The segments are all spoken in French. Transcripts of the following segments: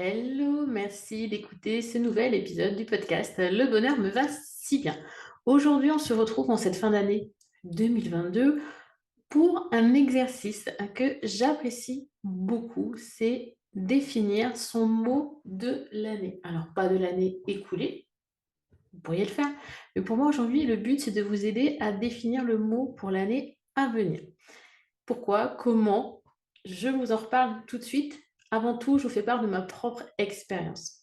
Hello, merci d'écouter ce nouvel épisode du podcast Le bonheur me va si bien. Aujourd'hui, on se retrouve en cette fin d'année 2022 pour un exercice que j'apprécie beaucoup, c'est définir son mot de l'année. Alors, pas de l'année écoulée, vous pourriez le faire, mais pour moi aujourd'hui, le but c'est de vous aider à définir le mot pour l'année à venir. Pourquoi? Comment? Je vous en reparle tout de suite. Avant tout, je vous fais part de ma propre expérience.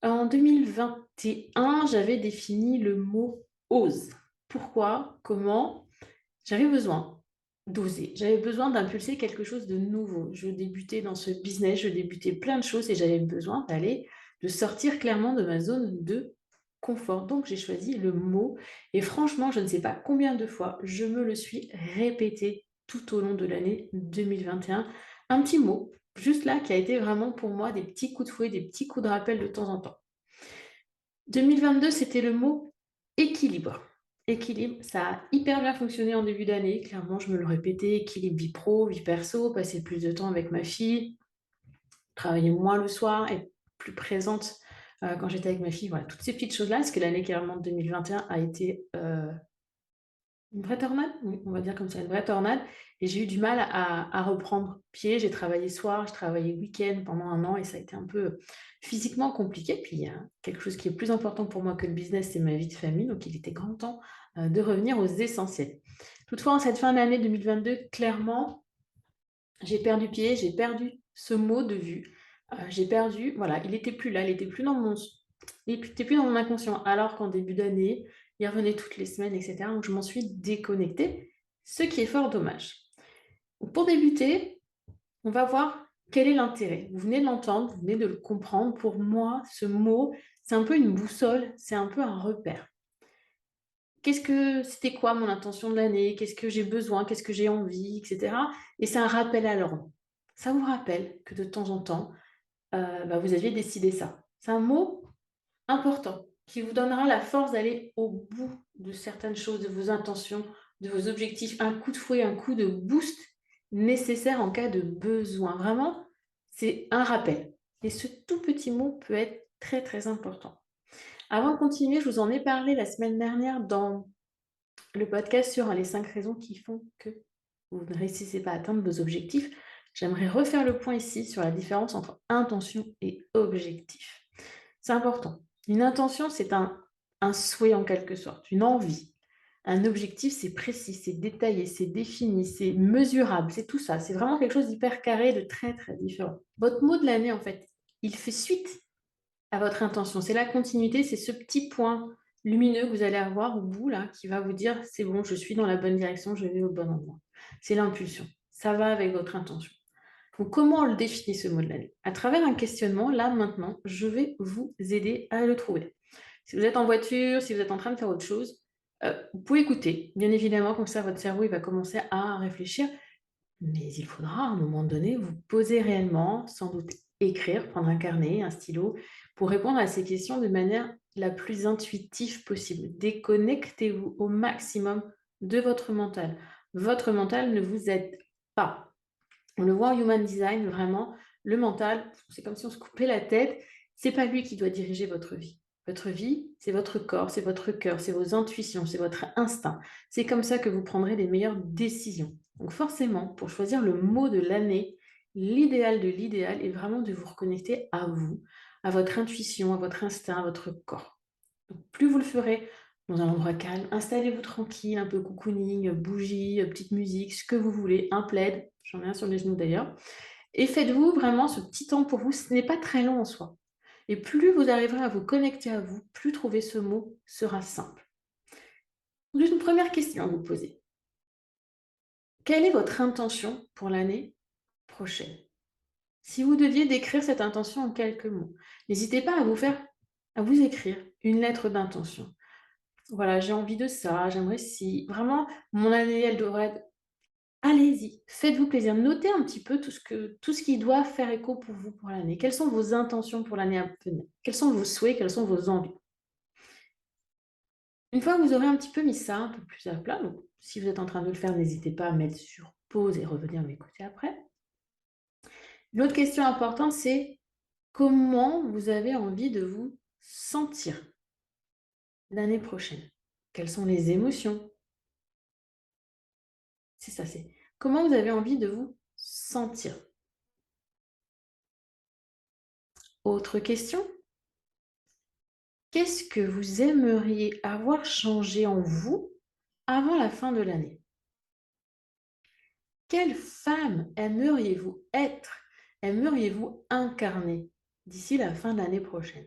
En 2021, j'avais défini le mot «ose». Pourquoi? Comment? J'avais besoin d'oser. J'avais besoin d'impulser quelque chose de nouveau. Je débutais dans ce business, je débutais plein de choses et j'avais besoin de sortir clairement de ma zone de confort. Donc j'ai choisi le mot et franchement, je ne sais pas combien de fois je me le suis répété tout au long de l'année 2021. Un petit mot, juste là, qui a été vraiment pour moi des petits coups de fouet, des petits coups de rappel de temps en temps. 2022, c'était le mot équilibre. Équilibre, ça a hyper bien fonctionné en début d'année. Clairement, je me le répétais, équilibre vie pro, vie perso, passer plus de temps avec ma fille, travailler moins le soir, être plus présente quand j'étais avec ma fille. Voilà, toutes ces petites choses-là, parce que l'année clairement 2021 a été une vraie tornade, oui, on va dire comme ça, une vraie tornade. Et j'ai eu du mal à reprendre pied. J'ai travaillé soir, j'ai travaillé week-end pendant un an et ça a été un peu physiquement compliqué. Puis il y a quelque chose qui est plus important pour moi que le business, c'est ma vie de famille. Donc il était grand temps de revenir aux essentiels. Toutefois, en cette fin d'année 2022, clairement, j'ai perdu pied, j'ai perdu ce mot de vue. J'ai perdu, voilà, il était plus là, il était plus dans mon inconscient. Alors qu'en début d'année, il revenait toutes les semaines, etc. Donc je m'en suis déconnectée, ce qui est fort dommage. Donc, pour débuter, on va voir quel est l'intérêt. Vous venez de l'entendre, vous venez de le comprendre. Pour moi, ce mot, c'est un peu une boussole, c'est un peu un repère. C'était quoi mon intention de l'année? Qu'est-ce que j'ai besoin? Qu'est-ce que j'ai envie? Etc. Et c'est un rappel à l'ordre. Ça vous rappelle que de temps en temps, vous aviez décidé ça. C'est un mot important qui vous donnera la force d'aller au bout de certaines choses, de vos intentions, de vos objectifs. Un coup de fouet, un coup de boost nécessaire en cas de besoin. Vraiment, c'est un rappel. Et ce tout petit mot peut être très, très important. Avant de continuer, je vous en ai parlé la semaine dernière dans le podcast sur les 5 raisons qui font que vous ne réussissez pas à atteindre vos objectifs. J'aimerais refaire le point ici sur la différence entre intention et objectif. C'est important. Une intention, c'est un souhait en quelque sorte, une envie. Un objectif, c'est précis, c'est détaillé, c'est défini, c'est mesurable, c'est tout ça. C'est vraiment quelque chose d'hyper carré, de très, très différent. Votre mot de l'année, en fait, il fait suite à votre intention. C'est la continuité, c'est ce petit point lumineux que vous allez avoir au bout, là, qui va vous dire, c'est bon, je suis dans la bonne direction, je vais au bon endroit. C'est l'impulsion. Ça va avec votre intention. Donc, comment on le définit, ce mot de l'année? À travers un questionnement, là, maintenant, je vais vous aider à le trouver. Si vous êtes en voiture, si vous êtes en train de faire autre chose, vous pouvez écouter, bien évidemment, comme ça, votre cerveau il va commencer à réfléchir. Mais il faudra, à un moment donné, vous poser réellement, sans doute écrire, prendre un carnet, un stylo, pour répondre à ces questions de manière la plus intuitive possible. Déconnectez-vous au maximum de votre mental. Votre mental ne vous aide pas. On le voit en Human Design, vraiment, le mental, c'est comme si on se coupait la tête. C'est pas lui qui doit diriger votre vie. Votre vie, c'est votre corps, c'est votre cœur, c'est vos intuitions, c'est votre instinct. C'est comme ça que vous prendrez les meilleures décisions. Donc forcément, pour choisir le mot de l'année, l'idéal de l'idéal est vraiment de vous reconnecter à vous, à votre intuition, à votre instinct, à votre corps. Donc plus vous le ferez dans un endroit calme, installez-vous tranquille, un peu cocooning, bougie, petite musique, ce que vous voulez, un plaid, j'en ai un sur les genoux d'ailleurs, et faites-vous vraiment ce petit temps pour vous, ce n'est pas très long en soi. Et plus vous arriverez à vous connecter à vous, plus trouver ce mot sera simple. Juste une première question à vous poser. Quelle est votre intention pour l'année prochaine? Si vous deviez décrire cette intention en quelques mots, n'hésitez pas à vous écrire une lettre d'intention. Voilà, j'ai envie de ça, j'aimerais si. Vraiment, mon année, elle devrait être. Allez-y, faites-vous plaisir. Notez un petit peu tout ce qui doit faire écho pour vous pour l'année. Quelles sont vos intentions pour l'année à venir? Quels sont vos souhaits? Quelles sont vos envies? Une fois que vous aurez un petit peu mis ça un peu plus à plat, donc si vous êtes en train de le faire, n'hésitez pas à mettre sur pause et revenir m'écouter après. L'autre question importante, c'est comment vous avez envie de vous sentir l'année prochaine? Quelles sont les émotions? C'est ça, c'est comment vous avez envie de vous sentir? Autre question, qu'est-ce que vous aimeriez avoir changé en vous avant la fin de l'année? Quelle femme aimeriez-vous être? Aimeriez-vous incarner d'ici la fin de l'année prochaine?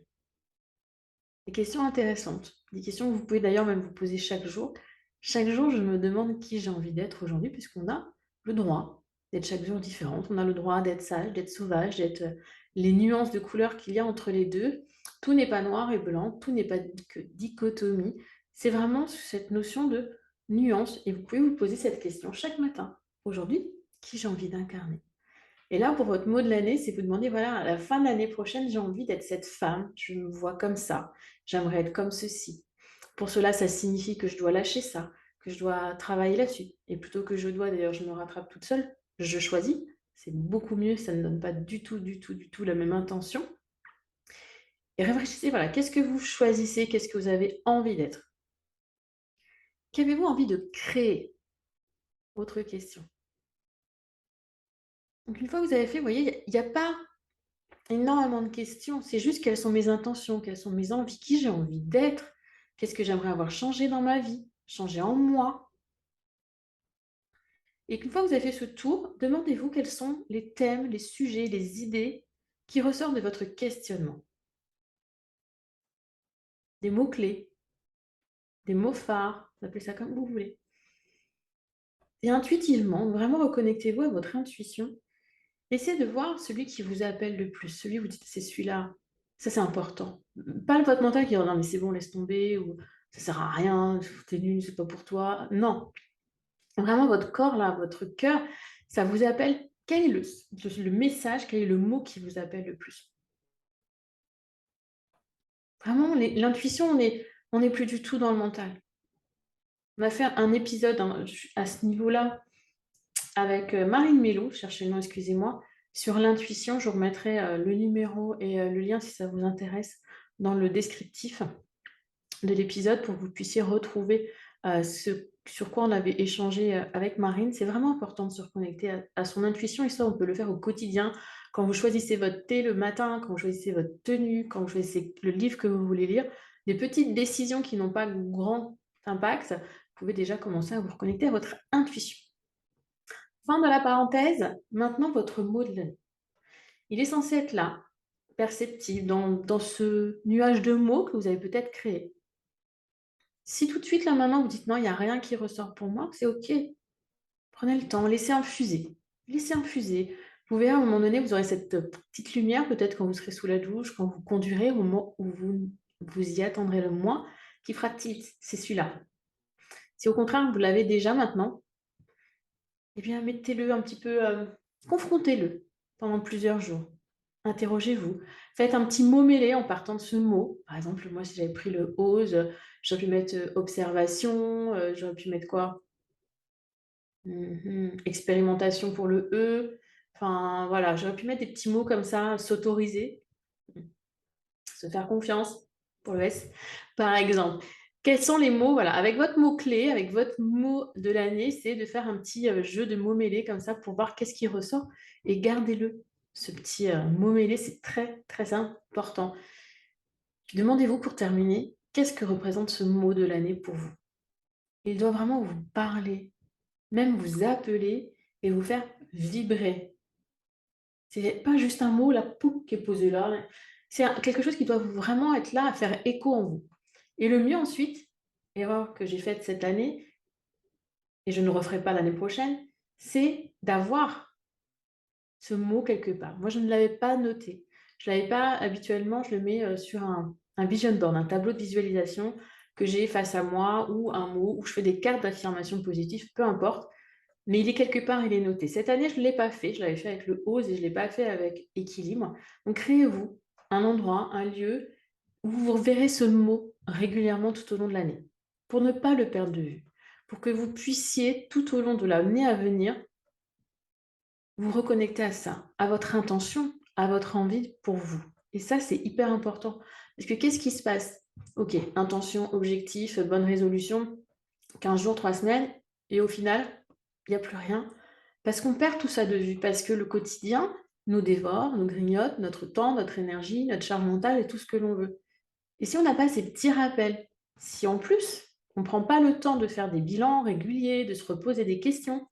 Des questions intéressantes, des questions que vous pouvez d'ailleurs même vous poser chaque jour. Chaque jour, je me demande qui j'ai envie d'être aujourd'hui, puisqu'on a le droit d'être chaque jour différente. On a le droit d'être sage, d'être sauvage, d'être les nuances de couleurs qu'il y a entre les deux. Tout n'est pas noir et blanc, tout n'est pas que dichotomie. C'est vraiment cette notion de nuance. Et vous pouvez vous poser cette question chaque matin. Aujourd'hui, qui j'ai envie d'incarner? Et là, pour votre mot de l'année, c'est vous demandez, voilà, à la fin de l'année prochaine, j'ai envie d'être cette femme, je me vois comme ça, j'aimerais être comme ceci. Pour cela, ça signifie que je dois lâcher ça, que je dois travailler là-dessus. Et plutôt que je dois, d'ailleurs, je me rattrape toute seule, je choisis. C'est beaucoup mieux, ça ne donne pas du tout, du tout, du tout la même intention. Et réfléchissez, voilà, qu'est-ce que vous choisissez, qu'est-ce que vous avez envie d'être? Qu'avez-vous envie de créer? Autre question. Donc, une fois que vous avez fait, vous voyez, il n'y a pas énormément de questions. C'est juste quelles sont mes intentions, quelles sont mes envies, qui j'ai envie d'être, qu'est-ce que j'aimerais avoir changé dans ma vie, changé en moi. Et qu'une fois que vous avez fait ce tour, demandez-vous quels sont les thèmes, les sujets, les idées qui ressortent de votre questionnement. Des mots-clés, des mots phares, vous appelez ça comme vous voulez. Et intuitivement, vraiment reconnectez-vous à votre intuition. Essayez de voir celui qui vous appelle le plus, celui où vous dites c'est celui-là, ça c'est important. Pas votre mental qui dit non mais c'est bon, laisse tomber, ou ça sert à rien, t'es nul, c'est pas pour toi. Non, vraiment votre corps là, votre cœur, ça vous appelle. Quel est le message, quel est le mot qui vous appelle le plus? Vraiment, l'intuition, on n'est plus du tout dans le mental. On a fait un épisode à ce niveau-là avec Marine Mello, cherchez le nom, excusez-moi, sur l'intuition. Je vous remettrai le numéro et le lien si ça vous intéresse dans le descriptif de l'épisode pour que vous puissiez retrouver ce sur quoi on avait échangé avec Marine. C'est vraiment important de se reconnecter à son intuition, et ça, on peut le faire au quotidien. Quand vous choisissez votre thé le matin, quand vous choisissez votre tenue, quand vous choisissez le livre que vous voulez lire, des petites décisions qui n'ont pas grand impact, vous pouvez déjà commencer à vous reconnecter à votre intuition. Fin de la parenthèse, maintenant votre mot de l'année. Il est censé être là, perceptible, dans ce nuage de mots que vous avez peut-être créé. Si tout de suite, là, maintenant, vous dites non, il n'y a rien qui ressort pour moi, c'est OK. Prenez le temps, laissez infuser. Laissez infuser. Vous verrez, à un moment donné, vous aurez cette petite lumière, peut-être quand vous serez sous la douche, quand vous conduirez, au moment où vous y attendrez le moins, qui fera tilt, c'est celui-là. Si au contraire, vous l'avez déjà maintenant, eh bien, mettez-le un petit peu, confrontez-le pendant plusieurs jours. Interrogez-vous. Faites un petit mot mêlé en partant de ce mot. Par exemple, moi, si j'avais pris le ose, j'aurais pu mettre observation, j'aurais pu mettre quoi? Expérimentation pour le E. Enfin, voilà, j'aurais pu mettre des petits mots comme ça, s'autoriser, se faire confiance pour le S, par exemple. Quels sont les mots, voilà, avec votre mot-clé, avec votre mot de l'année, c'est de faire un petit jeu de mots mêlés comme ça pour voir qu'est-ce qui ressort, et gardez-le. Ce petit mot mêlé, c'est très, très important. Demandez-vous pour terminer, qu'est-ce que représente ce mot de l'année pour vous? Il doit vraiment vous parler, même vous appeler et vous faire vibrer. C'est pas juste un mot, la pouf, qui est posé là. C'est quelque chose qui doit vraiment être là, à faire écho en vous. Et le mieux ensuite, erreur que j'ai faite cette année, et je ne referai pas l'année prochaine, c'est d'avoir ce mot quelque part. Moi, je ne l'avais pas noté. Je ne l'avais pas habituellement, je le mets sur un vision board, un tableau de visualisation que j'ai face à moi, ou un mot, où je fais des cartes d'affirmation positive, peu importe. Mais il est quelque part, il est noté. Cette année, je ne l'ai pas fait. Je l'avais fait avec le ose et je ne l'ai pas fait avec équilibre. Donc, créez-vous un endroit, un lieu où vous verrez ce mot régulièrement tout au long de l'année, pour ne pas le perdre de vue, pour que vous puissiez, tout au long de l'année à venir, vous reconnecter à ça, à votre intention, à votre envie pour vous. Et ça, c'est hyper important. Parce que qu'est-ce qui se passe? Ok, intention, objectif, bonne résolution, 15 jours, 3 semaines, et au final, il n'y a plus rien. Parce qu'on perd tout ça de vue, parce que le quotidien nous dévore, nous grignote notre temps, notre énergie, notre charge mentale et tout ce que l'on veut. Et si on n'a pas ces petits rappels, si en plus on ne prend pas le temps de faire des bilans réguliers, de se reposer des questions,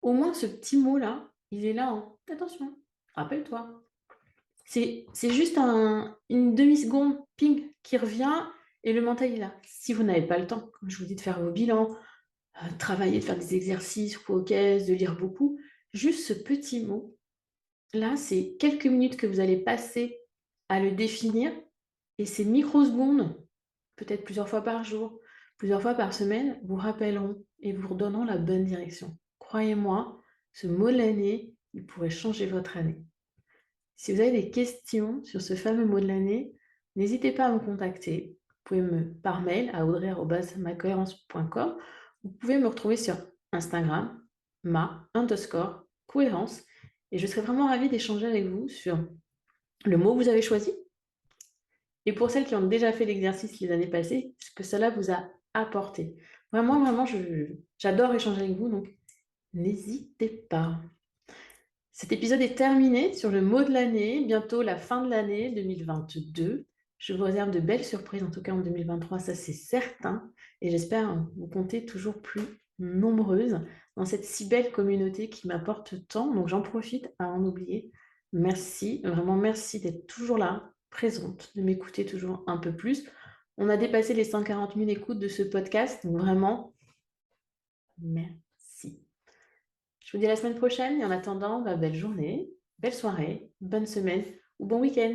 au moins ce petit mot-là, il est là en attention, rappelle-toi. C'est juste une demi-seconde, ping, qui revient et le mental est là. Si vous n'avez pas le temps, comme je vous dis, de faire vos bilans, de travailler, de faire des exercices ou aux caisses, de lire beaucoup, juste ce petit mot, là, c'est quelques minutes que vous allez passer à le définir et ces microsecondes, peut-être plusieurs fois par jour, plusieurs fois par semaine, vous rappelleront et vous redonneront la bonne direction. Croyez-moi, ce mot de l'année, il pourrait changer votre année. Si vous avez des questions sur ce fameux mot de l'année, n'hésitez pas à me contacter. Vous pouvez par mail à audrey@macohérence.com. Vous pouvez me retrouver sur Instagram, ma_cohérence. Et je serai vraiment ravie d'échanger avec vous sur le mot que vous avez choisi. Et pour celles qui ont déjà fait l'exercice les années passées, ce que cela vous a apporté. Vraiment, vraiment, j'adore échanger avec vous, donc n'hésitez pas. Cet épisode est terminé sur le mot de l'année, bientôt la fin de l'année 2022. Je vous réserve de belles surprises, en tout cas en 2023, ça c'est certain. Et j'espère vous compter toujours plus nombreuses dans cette si belle communauté qui m'apporte tant. Donc j'en profite à en oublier. Merci, vraiment merci d'être toujours là, présente, de m'écouter toujours un peu plus. On a dépassé les 140 000 écoutes de ce podcast, donc vraiment, merci. Je vous dis à la semaine prochaine et en attendant, belle journée, belle soirée, bonne semaine ou bon week-end.